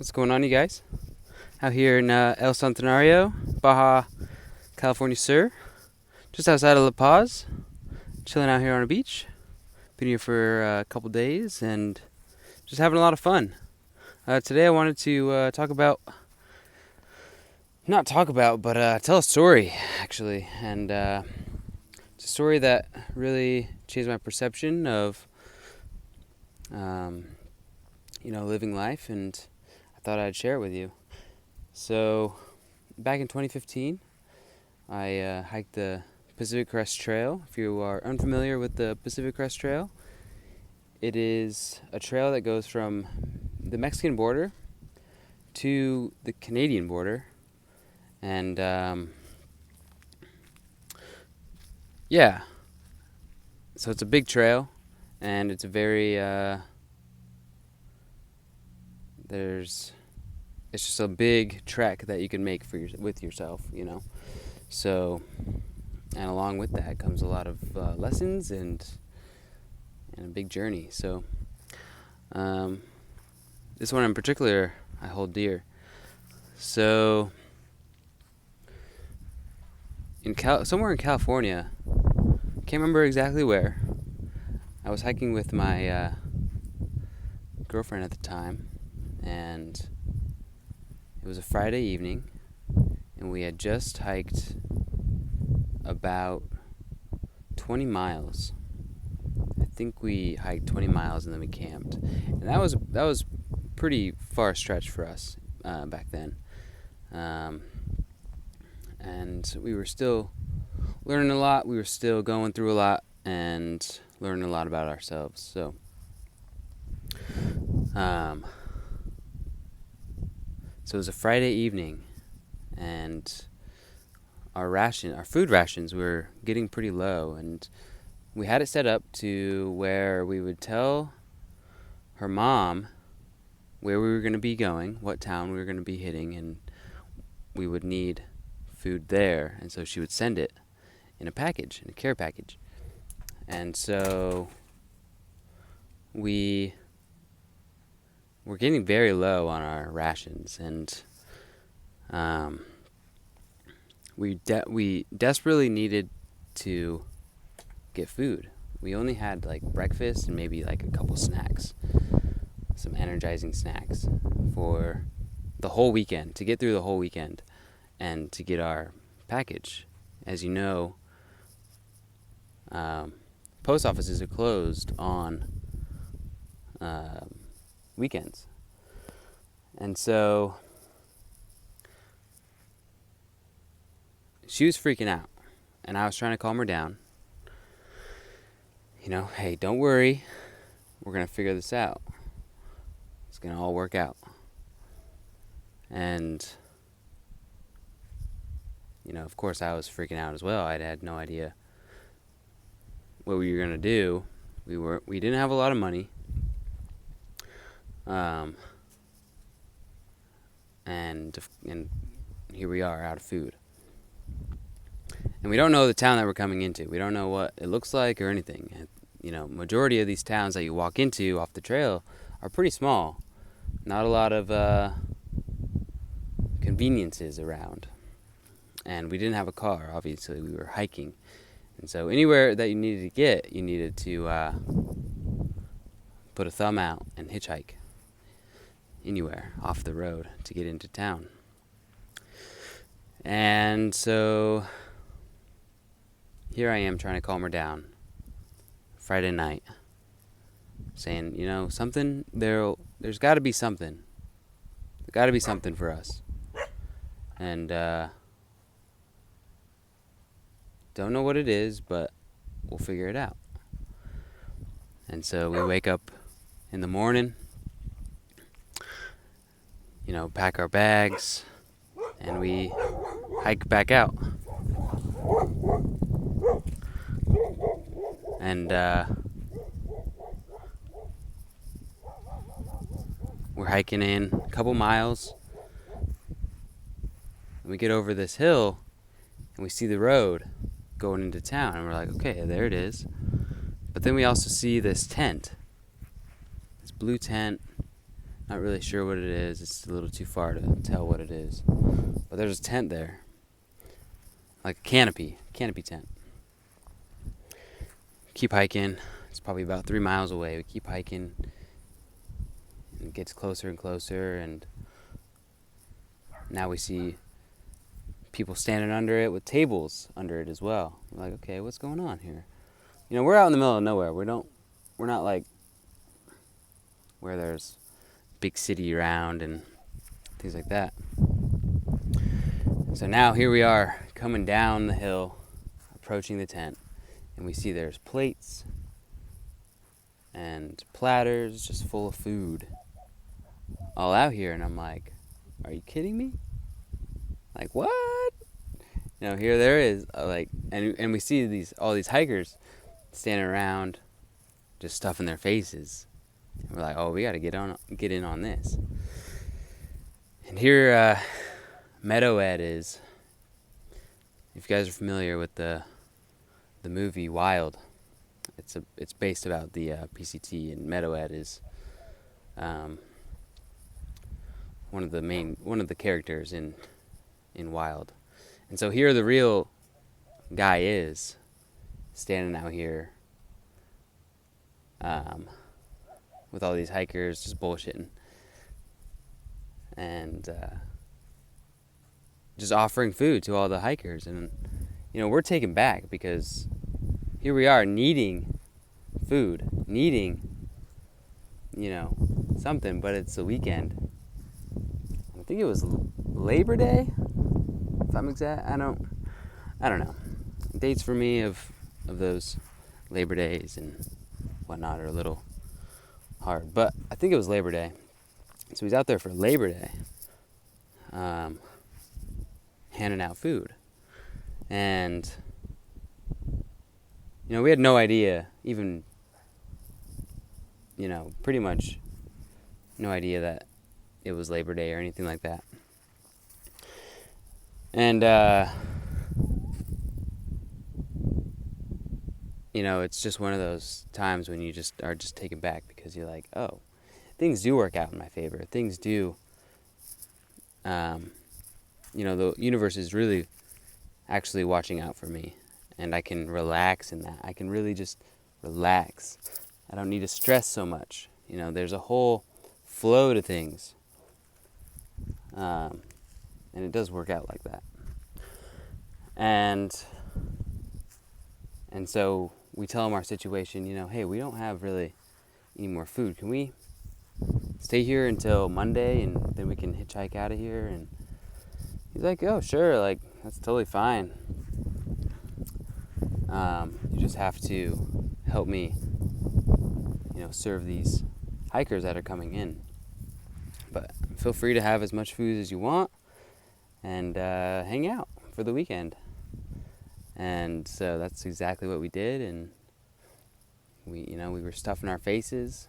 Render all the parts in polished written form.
What's going on, you guys? Out here in El Centenario, Baja California Sur, just outside of La Paz, chilling out here on a beach. Been here for a couple days and just having a lot of fun. Today I wanted to tell a story, actually. And it's a story that really changed my perception of, living life, and I thought I'd share it with you. So, back in 2015, I hiked the Pacific Crest Trail. If you are unfamiliar with the Pacific Crest Trail, it is a trail that goes from the Mexican border to the Canadian border. And, so it's a big trail, and it's a very, it's just a big trek that you can make with yourself, So, and along with that comes a lot of lessons and a big journey. So, this one in particular I hold dear. So, somewhere in California, can't remember exactly where, I was hiking with my girlfriend at the time, and it was a Friday evening, and we had just hiked about 20 miles. I think we hiked 20 miles and then we camped, and that was pretty far stretch for us back then. And we were still learning a lot. We were still going through a lot and learning a lot about ourselves. So, so it was a Friday evening, and our food rations were getting pretty low, and we had it set up to where we would tell her mom where we were going to be going, what town we were going to be hitting, and we would need food there, and so she would send it in a care package. And so we were getting very low on our rations, and we desperately needed to get food. We only had like breakfast and maybe like a couple snacks, some energizing snacks for the whole weekend, to get through the whole weekend and to get our package. As you know, post offices are closed on weekends. And so she was freaking out, and I was trying to calm her down. Hey, don't worry. We're going to figure this out. It's going to all work out. And, of course I was freaking out as well. I had no idea what we were going to do. We didn't have a lot of money. And here we are, out of food. And we don't know the town that we're coming into. We don't know what it looks like or anything. Majority of these towns that you walk into off the trail are pretty small. Not a lot of conveniences around. And we didn't have a car, obviously. We were hiking. And so anywhere that you needed to get, you needed to put a thumb out and hitchhike anywhere off the road to get into town. And so here I am trying to calm her down Friday night, saying, something, there's got to be something. There's got to be something for us. And don't know what it is, but we'll figure it out. And so we wake up in the morning, pack our bags, and we hike back out. And we're hiking in a couple miles, and we get over this hill, and we see the road going into town, and we're like, okay, there it is. But then we also see this tent, this blue tent. Not really sure what it is. It's a little too far to tell what it is. But there's a tent there. Like a canopy tent. Keep hiking. It's probably about 3 miles away. We keep hiking. And it gets closer and closer, and now we see people standing under it with tables under it as well. We're like, okay, what's going on here? You know, we're out in the middle of nowhere. We're not like where there's big city around and things like that. So now here we are coming down the hill, approaching the tent, and we see there's plates and platters just full of food all out here, and I'm like, are you kidding me? Like, what? You know, here there is, like, and we see all these hikers standing around just stuffing their faces. And we're like, oh, we got to get in on this. And here Meadowhead is. If you guys are familiar with the movie Wild, it's based about the PCT, and Meadowhead is one of the characters in Wild. And so here the real guy is standing out here with all these hikers just bullshitting and just offering food to all the hikers. And you know, we're taken back because here we are needing food, needing, you know, something, but it's the weekend. I think it was Labor Day, if I'm exact. I don't know. Dates for me of those Labor Days and whatnot are a little hard, but I think it was Labor Day. So he's out there for Labor Day, handing out food. And you know, we had no idea, even, you know, pretty much no idea that it was Labor Day or anything like that. And you know, it's just one of those times when you just are just taken back because you're like, oh, things do work out in my favor. Things do, you know, the universe is really actually watching out for me, and I can relax in that. I can really just relax. I don't need to stress so much. You know, there's a whole flow to things, and it does work out like that. And so we tell him our situation, you know, hey, we don't have really any more food. Can we stay here until Monday and then we can hitchhike out of here? And he's like, oh, sure, like, that's totally fine. You just have to help me, you know, serve these hikers that are coming in. But feel free to have as much food as you want and hang out for the weekend. And so that's exactly what we did, and we were stuffing our faces,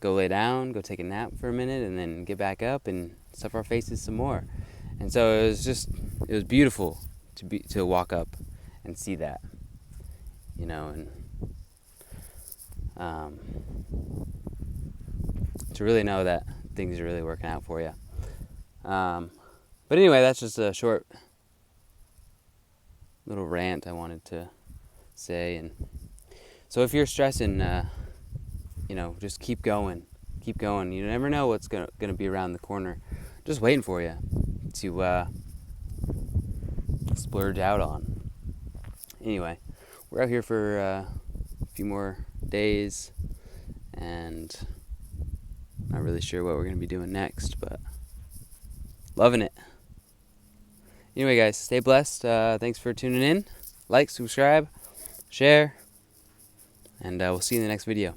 go lay down, go take a nap for a minute, and then get back up and stuff our faces some more. And so it was beautiful to walk up and see that, you know, and to really know that things are really working out for you. But anyway, that's just a short little rant I wanted to say. And so if you're stressing, you know, just keep going. You never know what's gonna be around the corner, just waiting for you to splurge out on. Anyway, we're out here for a few more days, and not really sure what we're gonna be doing next, but loving it. Anyway, guys, stay blessed. Thanks for tuning in. Like, subscribe, share, and we'll see you in the next video.